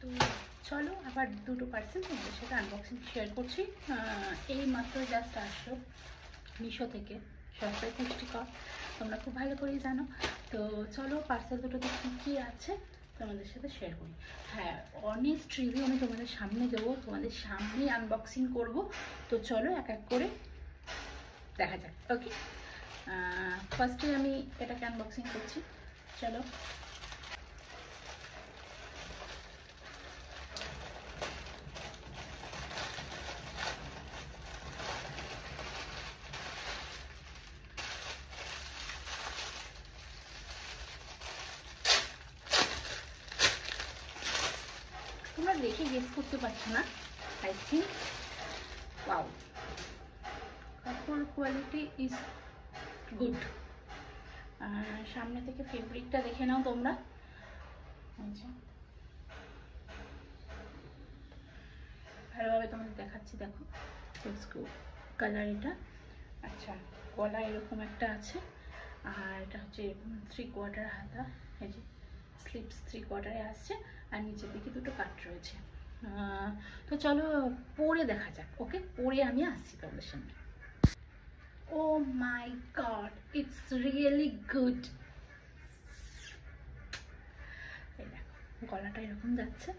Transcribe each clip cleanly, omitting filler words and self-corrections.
তো চলো আবার দুটো পার্সেল তোমাদের সাথে আনবক্সিং শেয়ার করছি। এই মাত্র জাস্ট আসলো মিশো থেকে, সবটাই পুষ্টিকর, তোমরা খুব ভালো করেই জানো। তো চলো পার্সেল দুটোতে কী কী আছে তোমাদের সাথে শেয়ার করি। হ্যাঁ, অনেস্ট রিভিউ আমি তোমাদের সামনে দেবো, তোমাদের সামনেই আনবক্সিং করব। তো চলো এক এক করে দেখা যাক। ওকে, ফার্স্টে আমি এটাকে আনবক্সিং করছি। চলো, তোমরা দেখে গেস করতে পারছো না, আই থিঙ্ক। ওয়াও, কাপড় কোয়ালিটি ইজ গুড। সামনে থেকে ফেব্রিকটা দেখে নাও তোমরা। ভালোভাবে তোমাদের দেখাচ্ছি, দেখো কালার এটা। আচ্ছা, গলা এরকম একটা আছে, আর এটা হচ্ছে 3/4 হাতা, এই যে স্লিপস 3/4 আসছে, আর নিচের দিকে দুটো কাট রয়েছে। তো চলো পরে দেখা যাক। ওকে, পরে আমি আসছি তোমাদের সামনে। ও মাই গড, ইটস রিয়েলি গুড। এই দেখো, গলাটা এরকম যাচ্ছে,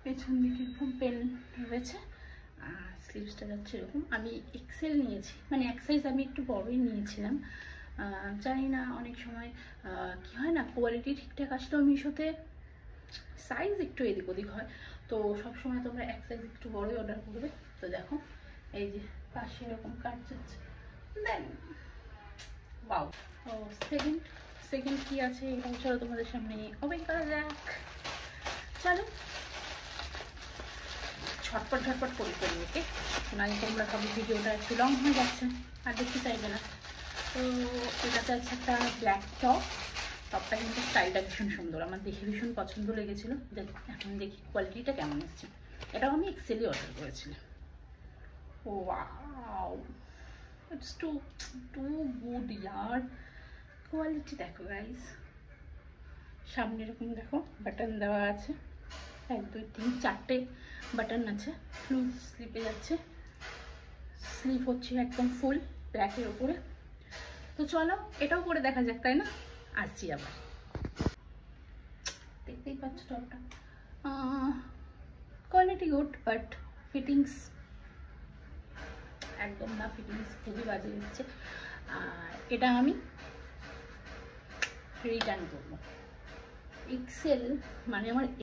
পেছন দিকে এরকম পেন রয়েছে, আর স্লিভসটা যাচ্ছে এরকম। আমি এক্সেল নিয়েছি, মানে এক সাইজ আমি একটু বড়ই নিয়েছিলাম। জানি না, অনেক সময় কি হয় না, কোয়ালিটি ঠিকঠাক আসলেও মিশোতে সাইজ একটু এদিক ওদিক হয়। তো সবসময় তোমরা এক সাইজ একটু বড়ই অর্ডার করবে। তো দেখো, এই যে পাশে এরকম কাট যাচ্ছে। দেন বাউ। তো সেকেন্ড কি আছে এটা চলো তোমাদের সামনে ওপেন করা যাক। চলো ঝটপট করে করি, ওকে, মানে তোমরা সব ভিডিওটা একটু লং হয়ে যাচ্ছে আর দেখতে চাইবে না। তো এটাতে আছে একটা ব্ল্যাক টপটা, কিন্তু স্টাইলটা ভীষণ সুন্দর, আমার দেখে ভীষণ পছন্দ লেগেছিলো। এখন দেখি কোয়ালিটিটা কেমন এসছে। এটাও আমি এক্সেলই অর্ডার করেছিলাম। ওয়াও, ইটস টু গুড ইয়ার। কোয়ালিটি দেখো গাইস, সামনে এরকম দেখো বাটন দেওয়া আছে, 1 2 3 4টে বাটন আছে, ফুল স্লিপে যাচ্ছে। স্লিপ হচ্ছে একদম ফুল ব্ল্যাকের ওপরে। তো চলো এটাও করে দেখা যাক, তাই না? আসছি আবার। দেখতেই পাচ্ছ টপটা, কোয়ালিটি গুড, বাট ফিটিংস একদম না, ফিটিংস খুবই বাজে এসছে। আর এটা আমি রিটার্ন করবো। এক্সেল মানে আমার